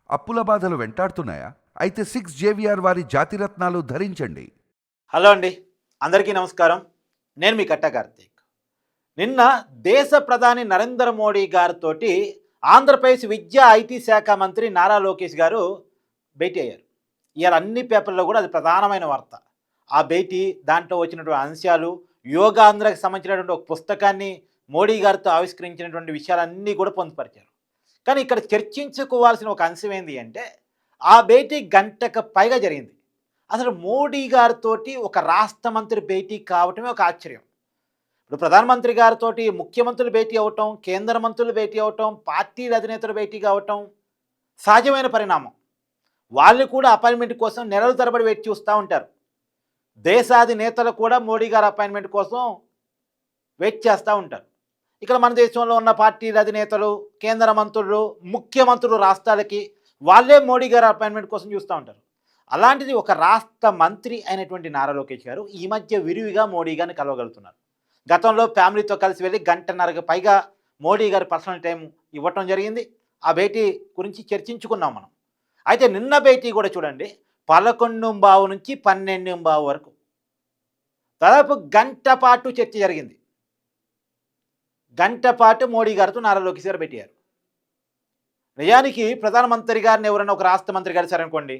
అప్పుల బాధలు వెంటాడుతున్నాయా? అయితే 6 జేవిఆర్ వారి జాతిరత్నాలు ధరించండి. హలో అండి, అందరికీ నమస్కారం. నేను మీ కట్ట కార్తీక్. నిన్న దేశ ప్రధాని నరేంద్ర మోడీ గారితోటి ఆంధ్రప్రదేశ్ విద్యా ఐటీ శాఖ మంత్రి నారా లోకేష్ గారు భేటీ అయ్యారు. ఇవాళ అన్ని పేపర్లో కూడా అది ప్రధానమైన వార్త. ఆ భేటీ, దాంట్లో వచ్చినటువంటి అంశాలు, యోగాంధ్రకి సంబంధించినటువంటి ఒక పుస్తకాన్ని మోడీ గారితో ఆవిష్కరించినటువంటి విషయాలన్నీ కూడా పొందుపరిచారు. కానీ ఇక్కడ చర్చించుకోవాల్సిన ఒక అంశం ఏంటి అంటే, ఆ భేటీ గంటకు పైగా జరిగింది. అసలు మోడీ గారితోటి ఒక రాష్ట్ర మంత్రి భేటీ కావటమే ఒక ఆశ్చర్యం. ఇప్పుడు ప్రధానమంత్రి గారితోటి ముఖ్యమంత్రులు భేటీ అవ్వటం, కేంద్ర మంత్రులు భేటీ అవ్వటం, పార్టీల అధినేతలు భేటీ కావటం సహజమైన పరిణామం. వాళ్ళు కూడా అపాయింట్మెంట్ కోసం నెలల తరబడి వేచి చూస్తూ ఉంటారు. దేశాధినేతలు కూడా మోడీ గారి అపాయింట్మెంట్ కోసం వెయిట్ చేస్తూ ఉంటారు. ఇక్కడ మన దేశంలో ఉన్న పార్టీల అధినేతలు, కేంద్ర మంత్రులు, ముఖ్యమంత్రులు రాష్ట్రాలకి వాళ్ళే మోడీ గారి అపాయింట్మెంట్ కోసం చూస్తూ ఉంటారు. అలాంటిది ఒక రాష్ట్ర మంత్రి అయినటువంటి నారా లోకేష్ గారు ఈ మధ్య విరివిగా మోడీ గారిని కలవగలుగుతున్నారు. గతంలో ఫ్యామిలీతో కలిసి వెళ్ళి గంటన్నరకు పైగా మోడీ గారి పర్సనల్ టైం ఇవ్వటం జరిగింది. ఆ భేటీ గురించి చర్చించుకున్నాం మనం. అయితే నిన్న భేటీ కూడా చూడండి, 11:15 నుంచి 12:15 వరకు దాదాపు గంట పాటు చర్చ జరిగింది. గంట పాటు మోడీ గారితో నారా లోకేష్ గారు పెట్టారు. నిజానికి ప్రధానమంత్రి గారిని ఎవరైనా ఒక రాష్ట్ర మంత్రి కలిశారనుకోండి,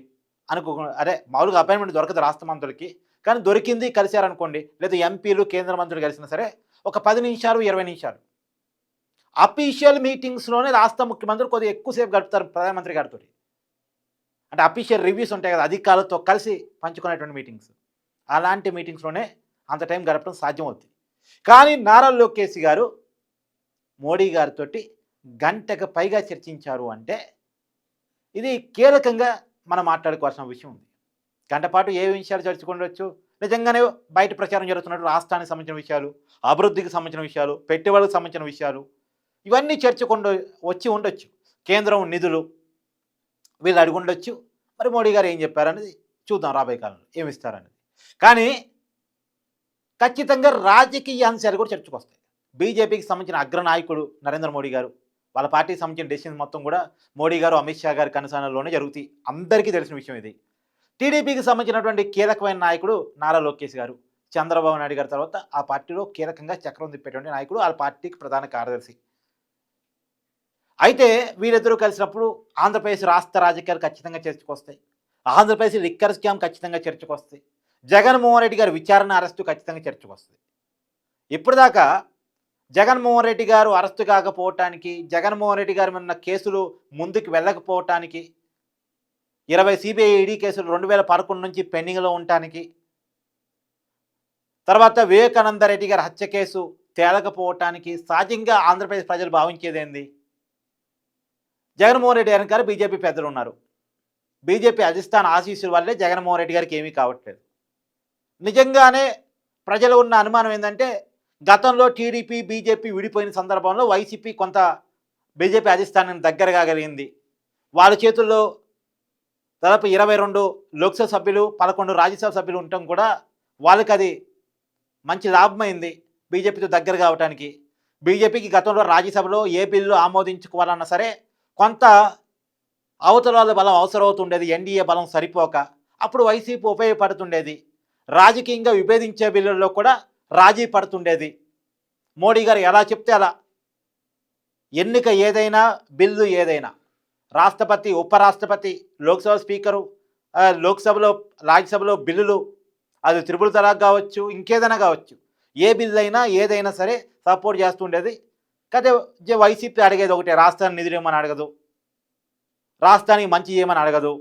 అదే మామూలుగా అపాయింట్మెంట్ దొరకదు రాష్ట్ర మంత్రులకి, కానీ దొరికింది కలిశారనుకోండి, లేదా ఎంపీలు, కేంద్ర మంత్రులు కలిసినా సరే ఒక 10 నిమిషాలు, 20 నిమిషాలు అఫీషియల్ మీటింగ్స్లోనే రాష్ట్ర ముఖ్యమంత్రులు కొద్దిగా ఎక్కువసేపు గడుపుతారు ప్రధానమంత్రి గారితో. అంటే అఫీషియల్ రివ్యూస్ ఉంటాయి కదా, అధికారులతో కలిసి పంచుకునేటువంటి మీటింగ్స్, అలాంటి మీటింగ్స్లోనే అంత టైం గడపడం సాధ్యం అవుతుంది. కానీ నారా లోకేష్ గారు మోడీ గారితో గంటకు పైగా చర్చించారు అంటే ఇది కీలకంగా మనం మాట్లాడుకోవాల్సిన విషయం ఉంది. గంట పాటు ఏ విషయాలు చర్చించుకోవచ్చు, నిజంగానే బయట ప్రచారం జరుగుతున్నట్టు రాష్ట్రానికి సంబంధించిన విషయాలు, అభివృద్ధికి సంబంధించిన విషయాలు, పెట్టుబడులకు సంబంధించిన విషయాలు, ఇవన్నీ చర్చకుండా వచ్చి ఉండొచ్చు. కేంద్రం నిధులు వీళ్ళు అడిగి ఉండొచ్చు. మరి మోడీ గారు ఏం చెప్పారనేది చూద్దాం, రాబోయే కాలంలో ఏమి ఇస్తారనేది. కానీ ఖచ్చితంగా రాజకీయ అంశాలు కూడా చర్చకు వస్తాయి. బీజేపీకి సంబంధించిన అగ్రనాయకుడు నరేంద్ర మోడీ గారు, వాళ్ళ పార్టీకి సంబంధించిన డెసిషన్స్ మొత్తం కూడా మోడీ గారు, అమిత్ షా గారి కనుసన్నల్లోనే జరుగుతాయి. అందరికీ తెలిసిన విషయం ఇది. టీడీపీకి సంబంధించినటువంటి కీలకమైన నాయకుడు నారా లోకేష్ గారు, చంద్రబాబు నాయుడు గారి తర్వాత ఆ పార్టీలో కీలకంగా చక్రం తిప్పేటువంటి నాయకుడు, వాళ్ళ పార్టీకి ప్రధాన కార్యదర్శి. అయితే వీరిద్దరూ కలిసినప్పుడు ఆంధ్రప్రదేశ్ రాష్ట్ర రాజకీయాలు ఖచ్చితంగా చర్చకు వస్తాయి. ఆంధ్రప్రదేశ్ లిక్కర్ స్కామ్ ఖచ్చితంగా చర్చకు వస్తాయి. జగన్మోహన్ రెడ్డి గారి విచారణ, అరెస్టు ఖచ్చితంగా చర్చకు వస్తాయి. ఇప్పటిదాకా జగన్మోహన్ రెడ్డి గారు అరెస్టు కాకపోవటానికి, జగన్మోహన్ రెడ్డి గారి మీద కేసులు ముందుకు వెళ్ళకపోవటానికి, 20 సిబిఐ ఈడీ కేసులు 2011 నుంచి పెండింగ్లో ఉండటానికి, తర్వాత వివేకానంద రెడ్డి గారి హత్య కేసు తేలకపోవటానికి సహజంగా ఆంధ్రప్రదేశ్ ప్రజలు భావించేదేంది, జగన్మోహన్ రెడ్డి వెనకాల బీజేపీ పెద్దలు ఉన్నారు. బీజేపీ అధిష్టాన ఆశీస్సుల వల్లే జగన్మోహన్ రెడ్డి గారికి ఏమీ కావట్లేదు. నిజంగానే ప్రజలు ఉన్న అనుమానం ఏంటంటే, గతంలో టీడీపీ, బీజేపీ విడిపోయిన సందర్భంలో వైసీపీ కొంత బీజేపీ అధిష్టానం దగ్గర కాగలిగింది. వాళ్ళ చేతుల్లో దాదాపు 22 లోక్సభ సభ్యులు, 11 రాజ్యసభ సభ్యులు ఉండటం కూడా వాళ్ళకి అది మంచి లాభమైంది బీజేపీతో దగ్గర కావటానికి. బీజేపీకి గతంలో రాజ్యసభలో ఏ బిల్లు ఆమోదించుకోవాలన్నా సరే కొంత అవతల వాళ్ళ బలం అవసరం అవుతుండేది, ఎన్డీఏ బలం సరిపోక. అప్పుడు వైసీపీ ఉపయోగపడుతుండేది. రాజకీయంగా విభేదించే బిల్లుల్లో కూడా రాజీ పడుతుండేది. మోడీ గారు ఎలా చెప్తే అలా, ఎన్నిక ఏదైనా, బిల్లు ఏదైనా, రాష్ట్రపతి, ఉపరాష్ట్రపతి, లోక్సభ స్పీకరు, లోక్సభలో, రాజ్యసభలో బిల్లులు, అది త్రిపుల్ తలాక్ కావచ్చు, ఇంకేదైనా కావచ్చు, ఏ బిల్లు అయినా ఏదైనా సరే సపోర్ట్ చేస్తుండేది. కాకపోతే వైసీపీ అడిగేది ఒకటే, రాష్ట్రాన్ని నిధులు ఇవ్వమని అడగదు, రాష్ట్రానికి మంచి చేయమని అడగదు,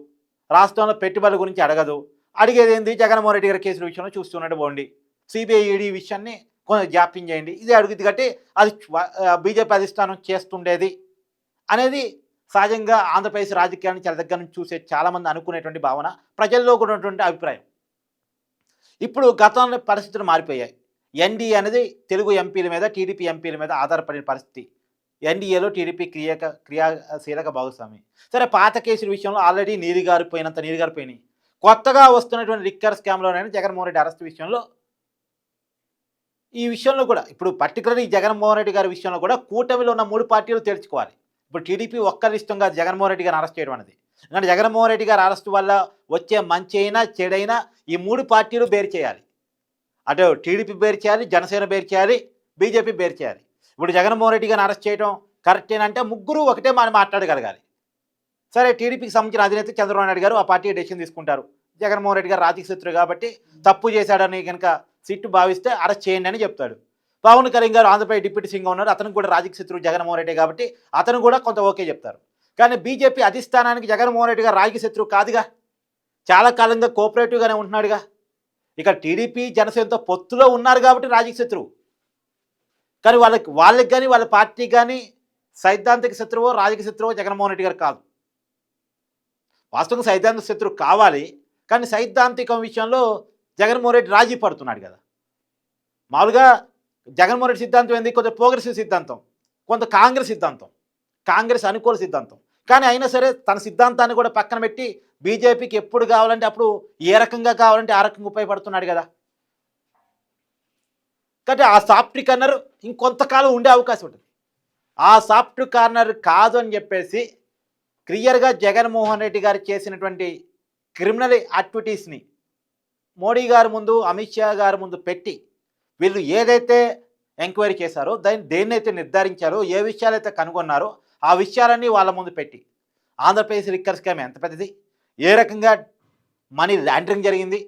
రాష్ట్రంలో పెట్టుబడుల గురించి అడగదు. అడిగేది ఏంది, జగన్మోహన్ రెడ్డి గారి కేసుల విషయంలో చూస్తున్నట్టు పోండి, సిబిఐ ఈడీ విషయాన్ని కొంచెం జాప్యం చేయండి, ఇదే అడుగుతుంది. కాబట్టి అది బీజేపీ అధిష్టానం చేస్తుండేది అనేది సహజంగా ఆంధ్రప్రదేశ్ రాజకీయాన్ని చాలా దగ్గర నుంచి చూసే చాలామంది అనుకునేటువంటి భావన, ప్రజల్లో కూడా ఉన్నటువంటి అభిప్రాయం. ఇప్పుడు గతంలో పరిస్థితులు మారిపోయాయి. ఎన్డీఏ అనేది తెలుగు ఎంపీల మీద, టీడీపీ ఎంపీల మీద ఆధారపడిన పరిస్థితి. ఎన్డీఏలో టీడీపీ క్రియాశీలక భాగస్వామి. సరే, పాత కేసుల విషయంలో ఆల్రెడీ నీరుగారిపోయినాయి. కొత్తగా వస్తున్నటువంటి లిక్కర్ స్కామ్లోనైనా జగన్మోహన్ రెడ్డి అరెస్ట్ విషయంలో, ఈ విషయంలో కూడా ఇప్పుడు పర్టికులర్ ఈ జగన్మోహన్ రెడ్డి గారి విషయంలో కూడా కూటమిలో ఉన్న 3 పార్టీలు తేల్చుకోవాలి. ఇప్పుడు టీడీపీ ఒక్కరి ఇష్టం కాదు జగన్మోహన్ రెడ్డి గారిని అరెస్ట్ చేయడం అనేది. ఎందుకంటే జగన్మోహన్ రెడ్డి గారి అరెస్ట్ వల్ల వచ్చే మంచి అయినా చెడైనా ఈ 3 పార్టీలు బేర్ చేయాలి. అటు టీడీపీ బేర్ చేయాలి, జనసేన బేర్ చేయాలి, బీజేపీ బేర్ చేయాలి. ఇప్పుడు జగన్మోహన్ రెడ్డి గారిని అరెస్ట్ చేయడం కరెక్టేనంటే ముగ్గురు ఒకటే మనం మాట్లాడగలగాలి. సరే టీడీపీకి సంబంధించిన అధినేత చంద్రబాబు నాయుడు గారు ఆ పార్టీ డెసిషన్ తీసుకుంటారు. జగన్మోహన్ రెడ్డి గారు రాజకీయ శత్రువు కాబట్టి తప్పు చేశాడని కనుక సిట్టు భావిస్తే అరెస్ట్ చేయండి అని చెప్తాడు. పవన్ కళ్యాణ్ గారు ఆంధ్రప్రదేశ్ డిప్యూటీ సీఎంగా ఉన్నారు. అతనికి కూడా రాజకీయ శత్రువు జగన్మోహన్ రెడ్డి కాబట్టి అతను కూడా కొంత ఓకే చెప్తారు. కానీ బీజేపీ అధిష్టానానికి జగన్మోహన్ రెడ్డి గారు రాజకీయ శత్రువు కాదుగా, చాలా కాలంగా కోఆపరేటివ్గానే ఉంటున్నాడుగా. ఇక టీడీపీ జనసేనతో పొత్తులో ఉన్నారు కాబట్టి రాజకీయ శత్రువు. కానీ వాళ్ళకి కానీ వాళ్ళ పార్టీకి కానీ సైద్ధాంతిక శత్రువో రాజకీయ శత్రువో జగన్మోహన్ రెడ్డి గారు కాదు. వాస్తవంగా సైద్ధాంతిక శత్రువు కావాలి, కానీ సైద్ధాంతికం విషయంలో జగన్మోహన్ రెడ్డి రాజీ పడుతున్నాడు కదా. మామూలుగా జగన్మోహన్ రెడ్డి సిద్ధాంతం ఏంది, కొంత ప్రోగ్రెసివ్ సిద్ధాంతం, కొంత కాంగ్రెస్ సిద్ధాంతం, కాంగ్రెస్ అనుకూల సిద్ధాంతం. కానీ అయినా సరే తన సిద్ధాంతాన్ని కూడా పక్కన పెట్టి బీజేపీకి ఎప్పుడు కావాలంటే అప్పుడు ఏ రకంగా కావాలంటే ఆ రకంగా ఉపయోగపడుతున్నాడు కదా. కాబట్టి ఆ సాఫ్ట్ కార్నర్ ఇంకొంతకాలం ఉండే అవకాశం ఉంటుంది. ఆ సాఫ్ట్ కార్నర్ కాదు అని చెప్పేసి క్లియర్గా జగన్మోహన్ రెడ్డి గారు చేసినటువంటి క్రిమినల్ యాక్టివిటీస్ని మోడీ గారి ముందు, అమిత్ షా గారి ముందు పెట్టి వీళ్ళు ఏదైతే ఎంక్వైరీ చేశారో దేన్నైతే నిర్ధారించారో, ఏ విషయాలైతే కనుగొన్నారో ఆ విషయాలన్నీ వాళ్ళ ముందు పెట్టి ఆంధ్రప్రదేశ్ లిక్కర్ స్కామ్ ఎంత పెద్దది, ఏ రకంగా మనీ లాండరింగ్ జరిగింది,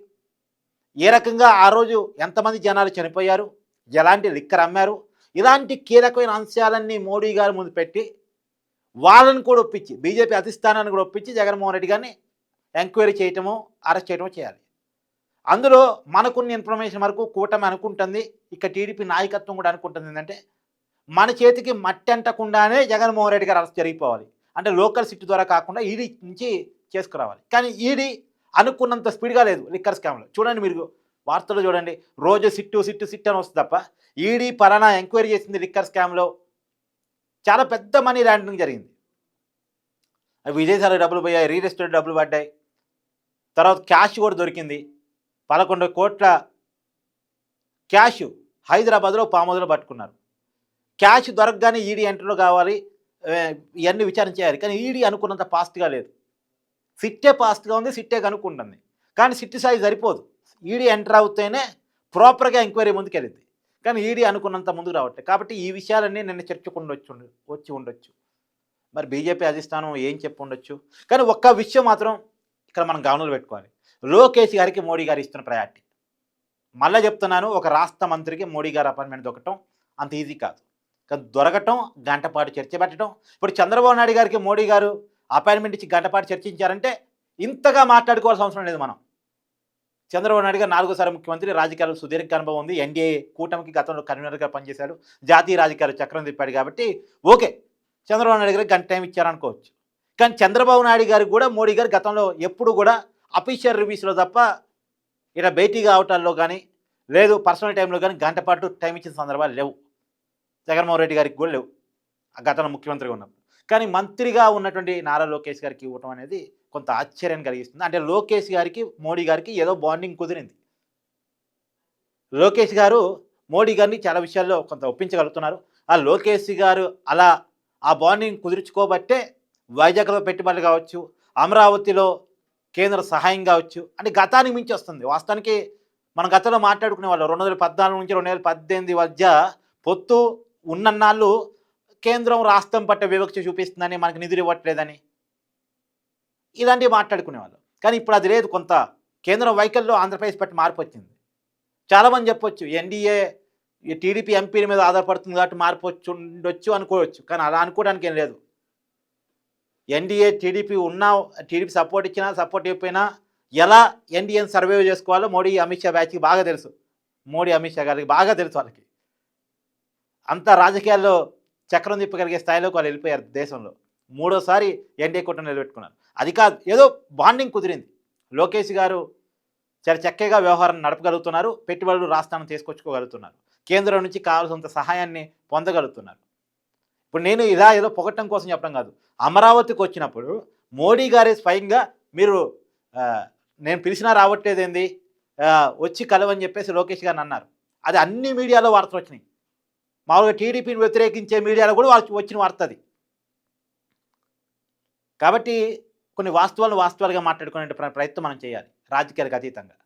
ఏ రకంగా ఆ రోజు ఎంతమంది జనాలు చనిపోయారు, ఎలాంటి లిక్కర్ అమ్మారు, ఇలాంటి కీలకమైన అంశాలన్నీ మోడీ గారి ముందు పెట్టి వాళ్ళని కూడా ఒప్పించి బీజేపీ అధిష్టానాన్ని కూడా ఒప్పించి జగన్మోహన్ రెడ్డి గారిని ఎంక్వైరీ చేయటమో అరెస్ట్ చేయటమో చేయాలి. అందులో మనకున్న ఇన్ఫర్మేషన్ వరకు కూటమి అనుకుంటుంది, ఇక టీడీపీ నాయకత్వం కూడా అనుకుంటుంది ఏంటంటే మన చేతికి మట్టి అంటకుండానే జగన్మోహన్ రెడ్డి గారు అరెస్ట్ జరిగిపోవాలి. అంటే లోకల్ సిట్ ద్వారా కాకుండా ఈడీ నుంచి చేసుకురావాలి. కానీ ఈడీ అనుకున్నంత స్పీడ్గా లేదు లిక్కర్ స్కామ్లో. చూడండి, మీరు వార్తలు చూడండి, రోజు సిట్టు అని వస్తుంది తప్ప ఈడీ పలానా ఎంక్వైరీ చేసింది లిక్కర్ స్కామ్లో, చాలా పెద్ద మనీ లాండరింగ్ జరిగింది. విదేశాలకు డబ్బులు పోయాయి, రియల్ ఎస్టేట్ డబ్బులు పడ్డాయి, తర్వాత క్యాష్ కూడా దొరికింది. 11 కోట్ల క్యాష్ హైదరాబాద్లో పామోదులో పట్టుకున్నారు. క్యాష్ దొరకగానే ఈడీ ఎంట్రీలో కావాలి, ఇవన్నీ విచారణ చేయాలి. కానీ ఈడీ అనుకున్నంత ఫాస్ట్గా లేదు. సిట్టే ఫాస్ట్గా ఉంది, సిట్టే కనుక్కుంటుంది. కానీ సిట్టి స్థాయి సరిపోదు, ఈడీ ఎంటర్ అవుతేనే ప్రాపర్గా ఎంక్వైరీ ముందుకు వెళ్ళింది. కానీ ఈడీ అనుకున్నంత ముందుకు రావట్లేదు. కాబట్టి ఈ విషయాలన్నీ నిన్న చర్చకుండా వచ్చి ఉండొచ్చు. మరి బీజేపీ అధిష్టానం ఏం చెప్పి ఉండొచ్చు. కానీ ఒక్క విషయం మాత్రం ఇక్కడ మనం గమనంలో పెట్టుకోవాలి, లోకేష్ గారికి మోడీ గారు ఇస్తున్న ప్రయారిటీ. మళ్ళీ చెప్తున్నాను, ఒక రాష్ట్ర మంత్రికి మోడీ గారు అపాయింట్మెంట్ దొరకటం అంత ఈజీ కాదు. కానీ దొరకటం, గంటపాటు చర్చ పెట్టడం. ఇప్పుడు చంద్రబాబు నాయుడు గారికి మోడీ గారు అపాయింట్మెంట్ ఇచ్చి గంటపాటు చర్చించారంటే ఇంతగా మాట్లాడుకోవాల్సిన అవసరం లేదు. మనం చంద్రబాబు నాయుడు గారు 4వ ముఖ్యమంత్రి, రాజకీయాలు సుదీర్ఘ అనుభవం ఉంది, ఎన్డీఏ కూటమికి గతంలో కన్వీనర్గా పనిచేశాడు, జాతీయ రాజకీయాలు చక్రం తిప్పాడు. కాబట్టి ఓకే, చంద్రబాబు నాయుడు గారికి గంట టైం ఇచ్చారనుకోవచ్చు. కానీ చంద్రబాబు నాయుడు గారికి కూడా మోడీ గారు గతంలో ఎప్పుడు కూడా అఫీషియల్ రివ్యూస్లో తప్ప ఇలా భేటీగా అవటాల్లో కానీ లేదు పర్సనల్ టైంలో కానీ గంట పాటు టైం ఇచ్చిన సందర్భాలు లేవు. జగన్మోహన్ రెడ్డి గారికి కూడా లేవు గతంలో ముఖ్యమంత్రిగా ఉన్నప్పుడు. కానీ మంత్రిగా ఉన్నటువంటి నారా లోకేష్ గారికి ఇవ్వటం అనేది కొంత ఆశ్చర్యాన్ని కలిగిస్తుంది. అంటే లోకేష్ గారికి మోడీ గారికి ఏదో బాండింగ్ కుదిరింది. లోకేష్ గారు మోడీ గారిని చాలా విషయాల్లో కొంత ఒప్పించగలుగుతున్నారు. ఆ లోకేష్ గారు అలా ఆ బాండింగ్ కుదుర్చుకోబట్టే వైజాగ్లో పెట్టుబడులు కావచ్చు, అమరావతిలో కేంద్ర సహాయం కావచ్చు, అంటే గతానికి మించి వస్తుంది. వాస్తవానికి మనం గతంలో మాట్లాడుకునే వాళ్ళు 2014 నుంచి 2018 మధ్య పొత్తు ఉన్నన్నాళ్ళు కేంద్రం రాష్ట్రం పట్ల వివక్ష చూపిస్తుందని, మనకు నిధులు ఇవ్వట్లేదని, ఇలాంటివి మాట్లాడుకునేవాళ్ళు. కానీ ఇప్పుడు అది లేదు. కొంత కేంద్రం వైఖరిలో ఆంధ్రప్రదేశ్ పట్ల మార్పు వచ్చింది. చాలామంది చెప్పొచ్చు ఎన్డీఏ టీడీపీ ఎంపీల మీద ఆధారపడుతుంది కాబట్టి మార్పు ఉండొచ్చు అనుకోవచ్చు. కానీ అలా అనుకోవడానికి ఏం లేదు. ఎన్డీఏ టీడీపీ సపోర్ట్ ఇచ్చినా సపోర్ట్ ఇవ్వకపోయినా ఎలా ఎన్డీఏని సర్వైవ్ చేసుకోవాలో మోడీ అమిత్ షా బ్యాచ్కి బాగా తెలుసు. మోడీ అమిత్ షా గారికి బాగా తెలుసు. వాళ్ళకి అంత రాజకీయాల్లో చక్రం తిప్పగలిగే స్థాయిలోకి వాళ్ళు వెళ్ళిపోయారు. దేశంలో 3వసారి ఎన్డీఏ కూటమి నిలబెట్టుకున్నారు. అది కాదు, ఏదో బాండింగ్ కుదిరింది. లోకేష్ గారు చాలా చక్కగా వ్యవహారం నడపగలుగుతున్నారు, పెట్టుబడులు రాష్ట్రాన్ని తీసుకొచ్చుకోగలుగుతున్నారు, కేంద్రం నుంచి కావాల్సినంత సహాయాన్ని పొందగలుగుతున్నారు. ఇప్పుడు నేను ఇలా ఏదో పొగట్టం కోసం చెప్పడం కాదు. అమరావతికి వచ్చినప్పుడు మోడీ గారే స్వయంగా మీరు నేను పిలిచినా రావట్లేదేంది, వచ్చి కలవని చెప్పేసి లోకేష్ గారిని అన్నారు. అది అన్ని మీడియాలో వార్తలు వచ్చినాయి. మామూలుగా టీడీపీని వ్యతిరేకించే మీడియాలో కూడా వాళ్ళు వచ్చిన వార్త అది. కాబట్టి కొన్ని వాస్తవాలుగా మాట్లాడుకునే ప్రయత్నం మనం చేయాలి రాజకీయాలకు అతీతంగా.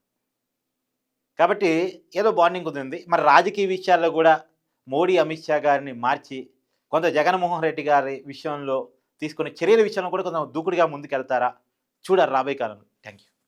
కాబట్టి ఏదో బాండింగ్ కుదిరింది. మరి రాజకీయ విషయాల్లో కూడా మోడీ, అమిత్ షా గారిని మార్చి కొంత జగన్మోహన్ రెడ్డి గారి విషయంలో తీసుకునే చర్యల విషయంలో కూడా కొంత దూకుడుగా ముందుకెళ్తారా? చూడాలి రాబోయే కాలంలో. Thank you.